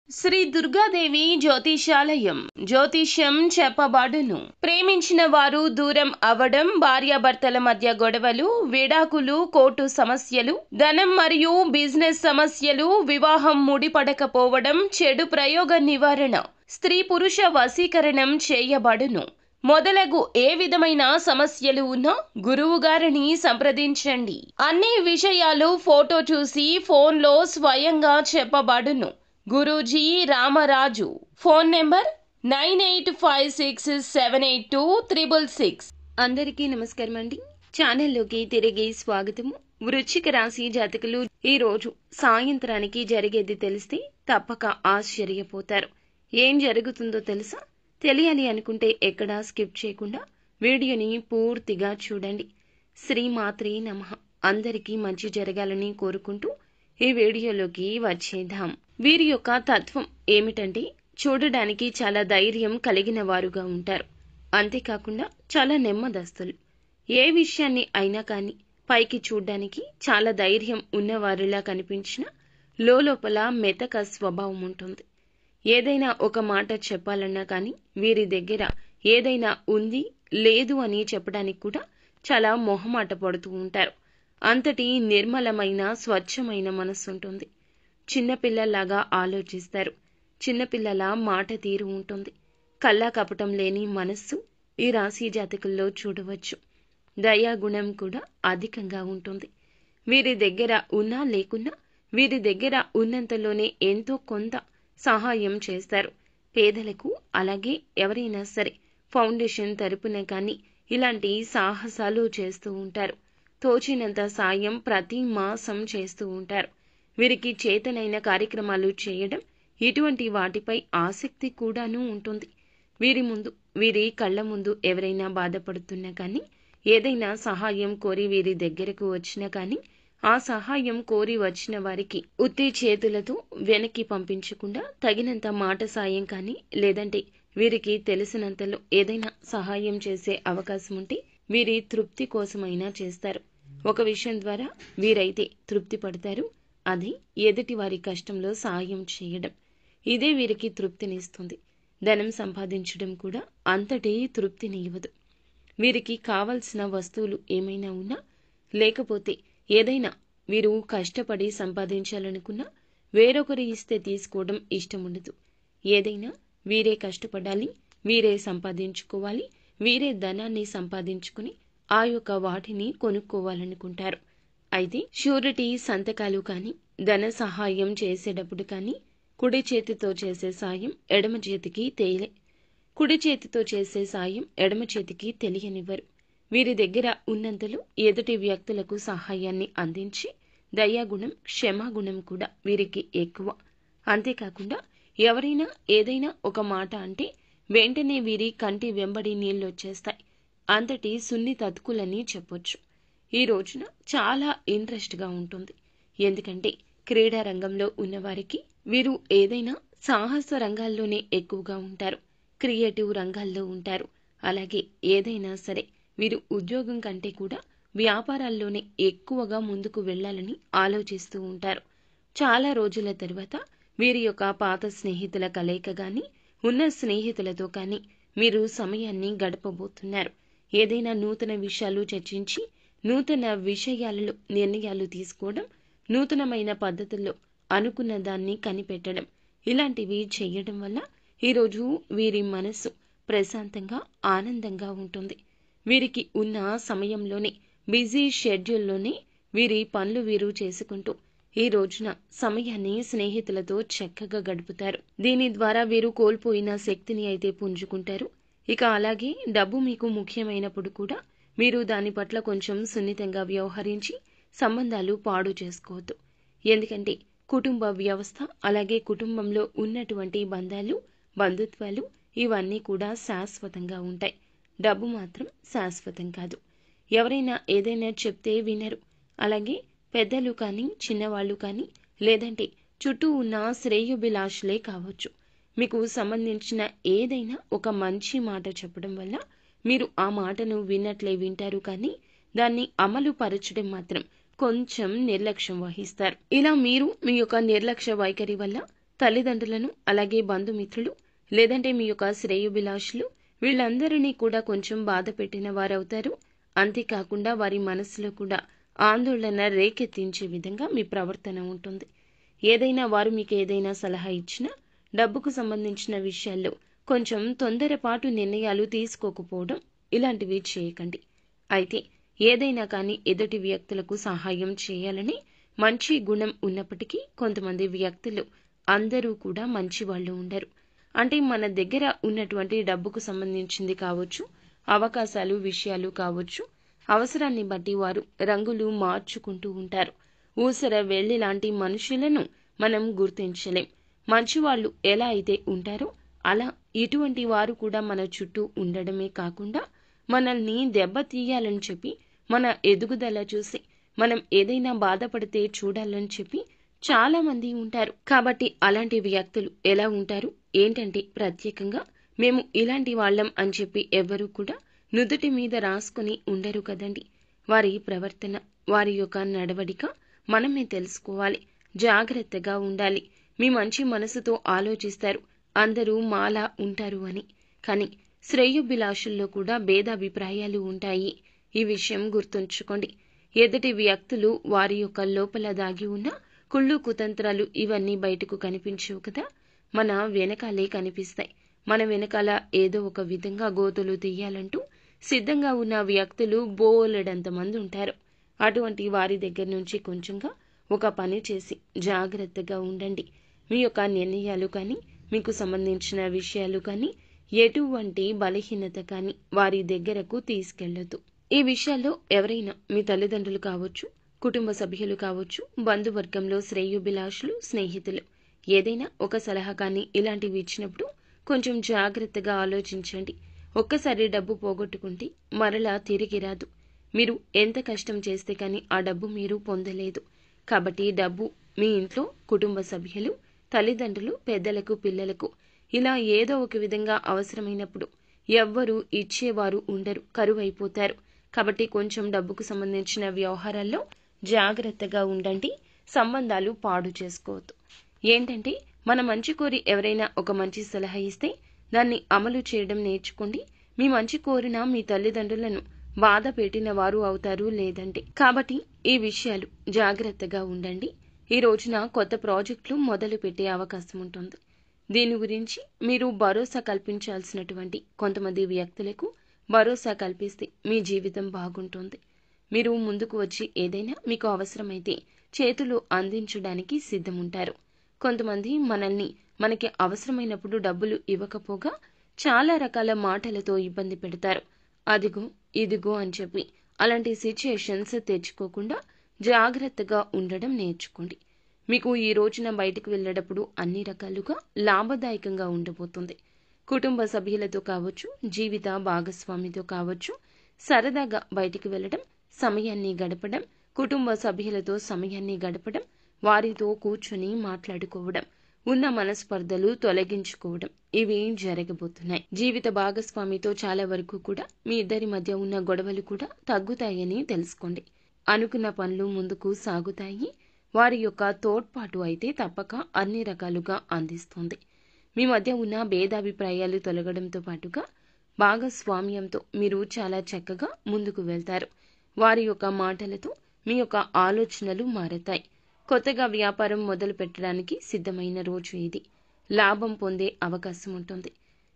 శ్రీ దుర్గాదేవి జ్యోతిషాలయం జ్యోతిష్యం చెప్పబడును. ప్రేమించిన వారు దూరం అవ్వడం, భార్యాభర్తల మధ్య గొడవలు, విడాకులు, కోర్టు సమస్యలు, ధనం మరియు బిజినెస్ సమస్యలు, వివాహం ముడిపడకపోవడం, చెడు ప్రయోగ నివారణ, స్త్రీ పురుష వశీకరణం చేయబడును. మొదలగు ఏ విధమైన సమస్యలు ఉన్నా గురువు గారిని సంప్రదించండి. అన్ని విషయాలు ఫోటో చూసి ఫోన్లో స్వయంగా చెప్పబడును. గురూజీ రామరాజు. Phone number 9856782666. అందరికీ నమస్కారం అండి. ఛానల్లోకి తిరిగి స్వాగతము. వృశ్చిక రాశి జాతకులు ఈ రోజు సాయంత్రానికి జరిగేది తెలిస్తే తప్పక ఆశ్చర్యపోతారు. ఏం జరుగుతుందో తెలుసా? తెలియాలి అనుకుంటే ఎక్కడా స్కిప్ చేయకుండా వీడియోని పూర్తిగా చూడండి. శ్రీమాత్రే నమః. అందరికీ మంచి జరగాలని కోరుకుంటూ ఈ వీడియోలోకి వచ్చేద్దాం. వీరి యొక్క తత్వం ఏమిటంటే చూడడానికి చాలా ధైర్యం కలిగిన వారుగా ఉంటారు. అంతేకాకుండా చాలా నెమ్మదస్తులు. ఏ విషయాన్ని అయినా కానీ పైకి చూడ్డానికి చాలా ధైర్యం ఉన్నవారిలా కనిపించినా లోపల మెతక స్వభావం ఉంటుంది. ఏదైనా ఒక మాట చెప్పాలన్నా కానీ వీరి దగ్గర ఏదైనా ఉంది లేదు అని చెప్పడానికి కూడా చాలా మొహమాట పడుతూ ఉంటారు. అంతటి నిర్మలమైన స్వచ్ఛమైన మనస్సు ఉంటుంది. చిన్నపిల్లల్లాగా ఆలోచిస్తారు. చిన్నపిల్లల మాట తీరు ఉంటుంది. కల్లా కపటం లేని మనస్సు ఈ రాశి జాతకుల్లో చూడవచ్చు. దయాగుణం కూడా అధికంగా ఉంటుంది. వీరి దగ్గర ఉన్నా లేకున్నా వీరి దగ్గర ఉన్నంతలోనే ఎంతో కొంత సహాయం చేస్తారు. పేదలకు, అలాగే ఎవరైనా సరే ఫౌండేషన్ తరపున కానీ ఇలాంటి సాహసాలు చేస్తూ ఉంటారు. తోచినంత సాయం ప్రతి మాసం చేస్తూ ఉంటారు. వీరికి చేతనైన కార్యక్రమాలు చేయడం, ఇటువంటి వాటిపై ఆసక్తి కూడాను ఉంటుంది. వీరి కళ్ళ ముందు ఎవరైనా బాధపడుతున్నా కానీ ఏదైనా సహాయం కోరి వీరి దగ్గరకు వచ్చినా కానీ ఆ సహాయం కోరి వచ్చిన వారికి ఉత్తి చేతులతో వెనక్కి పంపించకుండా తగినంత మాట సాయం కానీ లేదంటే వీరికి తెలిసినంతలో ఏదైనా సహాయం చేసే అవకాశం ఉంటే వీరి తృప్తి కోసమైనా చేస్తారు. ఒక విషయం ద్వారా వీరైతే తృప్తి పడతారు. అది ఎదుటి వారి కష్టంలో సహాయం చేయడం. ఇదే వీరికి తృప్తినిస్తుంది. ధనం సంపాదించడం కూడా అంతటి తృప్తిని ఇవ్వదు. వీరికి కావలసిన వస్తువులు ఏమైనా ఉన్నా లేకపోతే ఏదైనా వీరు కష్టపడి సంపాదించాలనుకున్నా వేరొకరు ఇస్తే తీసుకోవడం ఇష్టం ఉండదు. ఏదైనా వీరే కష్టపడాలి, వీరే సంపాదించుకోవాలి, వీరే ధనాన్ని సంపాదించుకుని ఆ యొక్క వాటిని కొనుక్కోవాలనుకుంటారు. అయితే షూరిటీ సంతకాలు కానీ ధన సహాయం చేసేటప్పుడు కానీ కుడి చేతితో చేసే సాయం ఎడమ చేతికి కుడి చేతితో చేసే సాయం ఎడమ చేతికి తెలియనివ్వరు. వీరి దగ్గర ఉన్నంతలో ఎదుటి వ్యక్తులకు సహాయాన్ని అందించి దయాగుణం, క్షమాగుణం కూడా వీరికి ఎక్కువ. అంతేకాకుండా ఎవరైనా ఏదైనా ఒక మాట అంటే వెంటనే వీరి కంటి వెంబడి నీళ్లొచ్చేస్తాయి. అంతటి సున్నితత్కులని చెప్పొచ్చు. ఈ రోజున చాలా ఇంట్రెస్ట్గా ఉంటుంది. ఎందుకంటే క్రీడా రంగంలో ఉన్నవారికి వీరు ఏదైనా సాహస రంగాల్లోనే ఎక్కువగా ఉంటారు. క్రియేటివ్ రంగాల్లో ఉంటారు. అలాగే ఏదైనా సరే వీరు ఉద్యోగం కంటే కూడా వ్యాపారాల్లోనే ఎక్కువగా ముందుకు వెళ్లాలని ఆలోచిస్తూ ఉంటారు. చాలా రోజుల తరువాత వీరి యొక్క పాత స్నేహితుల కలయిక గాని ఉన్న స్నేహితులతో కానీ మీరు సమయాన్ని గడపబోతున్నారు. ఏదైనా నూతన విషయాలు చర్చించి నూతన విషయాలలో నిర్ణయాలు తీసుకోవడం, నూతనమైన పద్ధతుల్లో అనుకున్న దాన్ని కనిపెట్టడం, ఇలాంటివి చేయడం వల్ల ఈరోజు వీరి మనస్సు ప్రశాంతంగా ఆనందంగా ఉంటుంది. వీరికి ఉన్న సమయంలోనే బిజీ షెడ్యూల్లోనే వీరి పనులు వీరు చేసుకుంటూ ఈ రోజున సమయాన్ని స్నేహితులతో చక్కగా గడుపుతారు. దీని ద్వారా వీరు కోల్పోయిన శక్తిని అయితే పుంజుకుంటారు. ఇక అలాగే డబ్బు మీకు ముఖ్యమైనప్పుడు కూడా మీరు దాని పట్ల కొంచెం సున్నితంగా వ్యవహరించి సంబంధాలు పాడు చేసుకోవద్దు. ఎందుకంటే కుటుంబ వ్యవస్థ, అలాగే కుటుంబంలో ఉన్నటువంటి బంధాలు, బంధుత్వాలు ఇవన్నీ కూడా శాశ్వతంగా ఉంటాయి. డబ్బు మాత్రం శాశ్వతం కాదు. ఎవరైనా ఏదైనా చెప్తే వినరు. అలాగే పెద్దలు కానీ చిన్నవాళ్ళు కానీ లేదంటే చుట్టూ ఉన్న శ్రేయోభిలాషులే కావచ్చు, మీకు సంబంధించిన ఏదైనా ఒక మంచి మాట చెప్పడం వల్ల మీరు ఆ మాటను విన్నట్లే వింటారు. కానీ దాన్ని అమలు పరచడం మాత్రం కొంచెం నిర్లక్ష్యం వహిస్తారు. ఇలా మీరు మీ యొక్క నిర్లక్ష్య వైఖరి వల్ల తల్లిదండ్రులను, అలాగే బంధుమిత్రులు, లేదంటే మీ యొక్క శ్రేయోభిలాషులు వీళ్ళందరినీ కూడా కొంచెం బాధ పెట్టిన వారవుతారు. అంతేకాకుండా వారి మనసులో కూడా ఆందోళన రేకెత్తించే విధంగా మీ ప్రవర్తన ఉంటుంది. ఏదైనా వారు మీకు ఏదైనా సలహా ఇచ్చినా డబ్బుకు సంబంధించిన విషయాల్లో కొంచెం తొందరపాటు నిర్ణయాలు తీసుకోకపోవడం ఇలాంటివి చేయకండి. అయితే ఏదైనా కానీ ఎదుటి వ్యక్తులకు సహాయం చేయాలని మంచి గుణం ఉన్నప్పటికీ కొంతమంది వ్యక్తులు అందరూ కూడా మంచి వాళ్ళు ఉండరు. అంటే మన దగ్గర ఉన్నటువంటి డబ్బుకు సంబంధించింది కావచ్చు, అవకాశాలు విషయాలు కావచ్చు, అవసరాన్ని బట్టి వారు రంగులు మార్చుకుంటూ ఉంటారు. ఊసర వెళ్లి లాంటి మనుషులను మనం గుర్తించలేం. మంచివాళ్లు ఎలా అయితే ఉంటారో అలా ఇటువంటి వారు కూడా మన చుట్టూ ఉండడమే కాకుండా మనల్ని దెబ్బతీయాలని చెప్పి, మన ఎదుగుదల చూసి మనం ఏదైనా బాధపడితే చూడాలని చెప్పి చాలా మంది ఉంటారు. కాబట్టి అలాంటి వ్యక్తులు ఎలా ఉంటారు ఏంటంటే ప్రత్యేకంగా మేము ఇలాంటి వాళ్ళం అని చెప్పి ఎవ్వరూ కూడా నుదుటి మీద రాసుకుని ఉండరు కదండి. వారి ప్రవర్తన, వారి యొక్క నడవడిక మనమే తెలుసుకోవాలి. జాగ్రత్తగా ఉండాలి. మీ మంచి మనసుతో ఆలోచిస్తారు, అందరూ మాలా ఉంటారు అని. కానీ శ్రేయోభిలాషుల్లో కూడా భేదాభిప్రాయాలు ఉంటాయి. ఈ విషయం గుర్తుంచుకోండి. ఎదుటి వ్యక్తులు వారి యొక్క లోపల దాగి ఉన్న కుళ్ళు కుతంత్రాలు ఇవన్నీ బయటకు కనిపించవు కదా, మన వెనకాలే కనిపిస్తాయి. మన వెనకాల ఏదో ఒక విధంగా గోతులు తీయాలంటూ సిద్ధంగా ఉన్న వ్యక్తులు బోలెడంత మంది ఉంటారు. అటువంటి వారి దగ్గర నుంచి కొంచెంగా ఒక పని చేసి జాగ్రత్తగా ఉండండి. మీ యొక్క నిర్ణయాలు కానీ, మీకు సంబంధించిన విషయాలు కానీ ఎటువంటి బలహీనత కానీ వారి దగ్గరకు తీసుకెళ్లొద్దు. ఈ విషయాల్లో ఎవరైనా మీ తల్లిదండ్రులు కావచ్చు, కుటుంబ సభ్యులు కావచ్చు, బంధువర్గంలో శ్రేయోభిలాషులు, స్నేహితులు ఏదైనా ఒక సలహా కానీ ఇలాంటివి ఇచ్చినప్పుడు కొంచెం జాగ్రత్తగా ఆలోచించండి. ఒక్కసారి డబ్బు పోగొట్టుకుంటే మరలా తిరిగి రాదు. మీరు ఎంత కష్టం చేస్తే కానీ ఆ డబ్బు మీరు పొందలేదు. కాబట్టి డబ్బు మీ ఇంట్లో కుటుంబ సభ్యులు, తల్లిదండ్రులు, పెద్దలకు, పిల్లలకు ఇలా ఏదో ఒక విధంగా అవసరమైనప్పుడు ఎవ్వరూ ఇచ్చేవారు ఉండరు, కరువైపోతారు. కాబట్టి కొంచెం డబ్బుకు సంబంధించిన వ్యవహారాల్లో జాగ్రత్తగా ఉండండి. సంబంధాలు పాడు చేసుకోవద్దు. ఏంటంటే మన మంచి కోరి ఎవరైనా ఒక మంచి సలహా ఇస్తే దాన్ని అమలు చేయడం నేర్చుకోండి. మీ మంచి కోరిన మీ తల్లిదండ్రులను బాధ పెట్టిన వారు అవుతారు లేదంటే. కాబట్టి ఈ విషయాలు జాగ్రత్తగా ఉండండి. ఈ రోజున కొత్త ప్రాజెక్టులు మొదలు పెట్టే అవకాశం ఉంటుంది. దీని గురించి మీరు భరోసా కల్పించాల్సినటువంటి కొంతమంది వ్యక్తులకు భరోసా కల్పిస్తే మీ జీవితం బాగుంటుంది. మీరు ముందుకు వచ్చి ఏదైనా మీకు అవసరమైతే చేతులు అందించడానికి సిద్ధముంటారు. కొంతమంది మనల్ని మనకి అవసరమైనప్పుడు డబ్బులు ఇవ్వకపోగా చాలా రకాల మాటలతో ఇబ్బంది పెడతారు. అదిగో ఇదిగో అని చెప్పి అలాంటి సిచ్యుయేషన్స్ తెచ్చుకోకుండా జాగ్రత్తగా ఉండడం నేర్చుకోండి. మీకు ఈ రోజున బయటకు వెళ్ళేటప్పుడు అన్ని రకాలుగా లాభదాయకంగా ఉండబోతుంది. కుటుంబ సభ్యులతో కావచ్చు, జీవిత భాగస్వామితో కావచ్చు, సరదాగా బయటికి వెళ్ళడం, సమయాన్ని గడపడం, కుటుంబ సభ్యులతో సమయాన్ని గడపడం, వారితో కూర్చొని మాట్లాడుకోవడం, ఉన్న మనస్పర్ధలు తొలగించుకోవడం ఇవి జరగబోతున్నాయి. జీవిత భాగస్వామితో చాలా వరకు కూడా మీ ఇద్దరి మధ్య ఉన్న గొడవలు కూడా తగ్గుతాయని తెలుసుకోండి. అనుకున్న పనులు ముందుకు సాగుతాయి. వారి యొక్క తోడ్పాటు అయితే తప్పక అన్ని రకాలుగా అందిస్తుంది. మీ మధ్య ఉన్న భేదాభిప్రాయాలు తొలగడంతో పాటుగా భాగస్వామ్యంతో మీరు చాలా చక్కగా ముందుకు వెళ్తారు. వారి యొక్క మాటలతో మీ యొక్క ఆలోచనలు మారతాయి. కొత్తగా వ్యాపారం మొదలు పెట్టడానికి సిద్ధమైన రోజు ఇది. లాభం పొందే అవకాశం ఉంటుంది.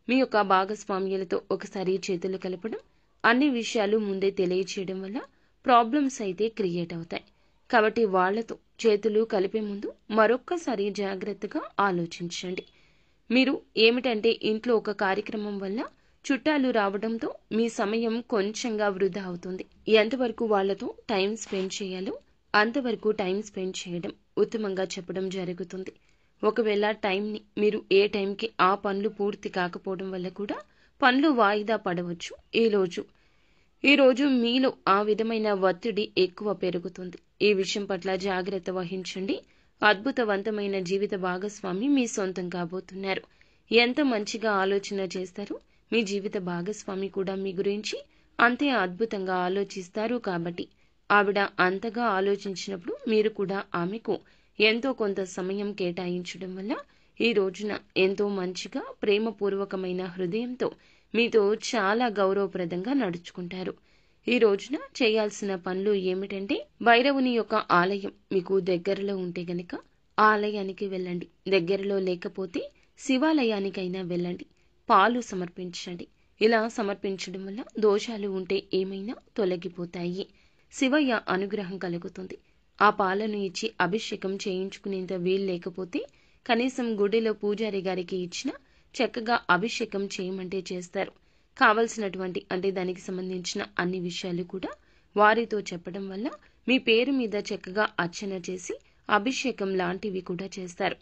మీ యొక్క భాగస్వామ్యులతో ఒకసారి చేతులు కలపడం, అన్ని విషయాలు ముందే తెలియచేయడం వల్ల ప్రాబ్లమ్స్ అయితే క్రియేట్ అవుతాయి. కాబట్టి వాళ్లతో చేతులు కలిపే ముందు మరొక్కసారి జాగ్రత్తగా ఆలోచించండి. మీరు ఏమిటంటే ఇంట్లో ఒక కార్యక్రమం వల్ల చుట్టాలు రావడంతో మీ సమయం కొంచెంగా వృధా అవుతుంది. ఎంతవరకు వాళ్లతో టైం స్పెండ్ చేయాలో అంతవరకు టైం స్పెండ్ చేయడం ఉత్తమంగా చెప్పడం జరుగుతుంది. ఒకవేళ టైంని మీరు ఏ టైంకి ఆ పనులు పూర్తి కాకపోవడం వల్ల కూడా పనులు వాయిదా పడవచ్చు. ఈ రోజు మీలో ఆ విధమైన ఒత్తిడి ఎక్కువ పెరుగుతుంది. ఈ విషయం పట్ల జాగ్రత్త వహించండి. అద్భుతవంతమైన జీవిత భాగస్వామి మీ సొంతం కాబోతున్నారు. ఎంత మంచిగా ఆలోచన చేస్తారో మీ జీవిత భాగస్వామి కూడా మీ గురించి అంతే అద్భుతంగా ఆలోచిస్తారు. కాబట్టి ఆవిడ అంతగా ఆలోచించినప్పుడు మీరు కూడా ఆమెకు ఎంతో కొంత సమయం కేటాయించడం వల్ల ఈ రోజున ఎంతో మంచిగా ప్రేమపూర్వకమైన హృదయంతో మీతో చాలా గౌరవప్రదంగా నడుచుకుంటారు. ఈ రోజున చేయాల్సిన పనులు ఏమిటంటే, భైరవుని యొక్క ఆలయం మీకు దగ్గరలో ఉంటే గనక ఆలయానికి వెళ్ళండి. దగ్గరలో లేకపోతే శివాలయానికైనా వెళ్ళండి. పాలు సమర్పించండి. ఇలా సమర్పించడం వల్ల దోషాలు ఉంటే ఏమైనా తొలగిపోతాయి. శివయ్య అనుగ్రహం కలుగుతుంది. ఆ పాలను ఇచ్చి అభిషేకం చేయించుకునేంత వీలు లేకపోతే కనీసం గుడిలో పూజారి గారికి ఇచ్చిన చక్కగా అభిషేకం చేయమంటే చేస్తారు. కావలసినటువంటి అంటే దానికి సంబంధించిన అన్ని విషయాలు కూడా వారితో చెప్పడం వల్ల మీ పేరు మీద చక్కగా అర్చన చేసి అభిషేకం లాంటివి కూడా చేస్తారు.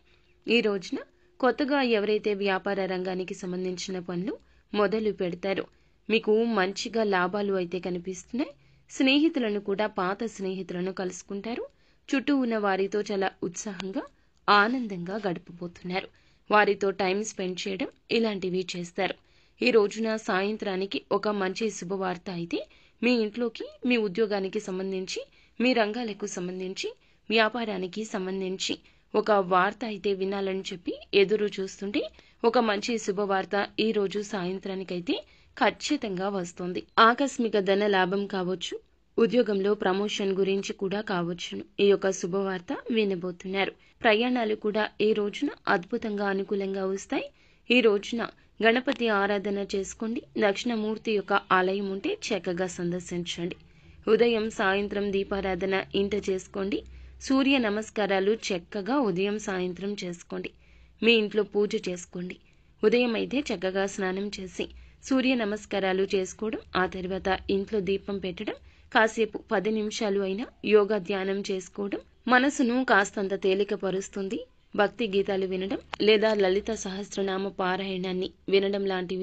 ఈ రోజున కొత్తగా ఎవరైతే వ్యాపార రంగానికి సంబంధించిన పనులు మొదలు పెడతారో మీకు మంచిగా లాభాలు అయితే కనిపిస్తున్నాయి. స్నేహితులను కూడా పాత స్నేహితులను కలుసుకుంటారు. చుట్టూ ఉన్న వారితో చాలా ఉత్సాహంగా ఆనందంగా గడిపిపోతున్నారు. వారితో టైం స్పెండ్ చేయడం ఇలాంటివి చేస్తారు. ఈ రోజున సాయంత్రానికి ఒక మంచి శుభవార్త అయితే మీ ఇంట్లోకి, మీ ఉద్యోగానికి సంబంధించి, మీ రంగాలకు సంబంధించి, వ్యాపారానికి సంబంధించి ఒక వార్త అయితే వినాలని చెప్పి ఎదురు చూస్తుంటే ఒక మంచి శుభవార్త ఈ రోజు సాయంత్రానికైతే ఖచ్చితంగా వస్తుంది. ఆకస్మిక ధన లాభం కావచ్చు, ఉద్యోగంలో ప్రమోషన్ గురించి కూడా కావచ్చును. ఈ యొక్క శుభవార్త వినబోతున్నారు. ప్రయాణాలు కూడా ఈ రోజున అద్భుతంగా అనుకూలంగా వస్తాయి. ఈ రోజున గణపతి ఆరాధన చేసుకోండి. దక్షిణమూర్తి యొక్క ఆలయం ఉంటే చక్కగా సందర్శించండి. ఉదయం సాయంత్రం దీపారాధన ఇంట చేసుకోండి. సూర్య నమస్కారాలు చక్కగా ఉదయం సాయంత్రం చేసుకోండి. మీ ఇంట్లో పూజ చేసుకోండి. ఉదయం అయితే చక్కగా స్నానం చేసి సూర్య నమస్కారాలు చేసుకోవడం, ఆ తర్వాత ఇంట్లో దీపం పెట్టడం, కాసేపు 10 నిమిషాలు అయినా యోగా ధ్యానం చేసుకోవడం మనసును కాస్తంత తేలికపరుస్తుంది. భక్తి గీతాలు వినడం లేదా లలిత సహస్రనామ పారాయణాన్ని వినడం లాంటివి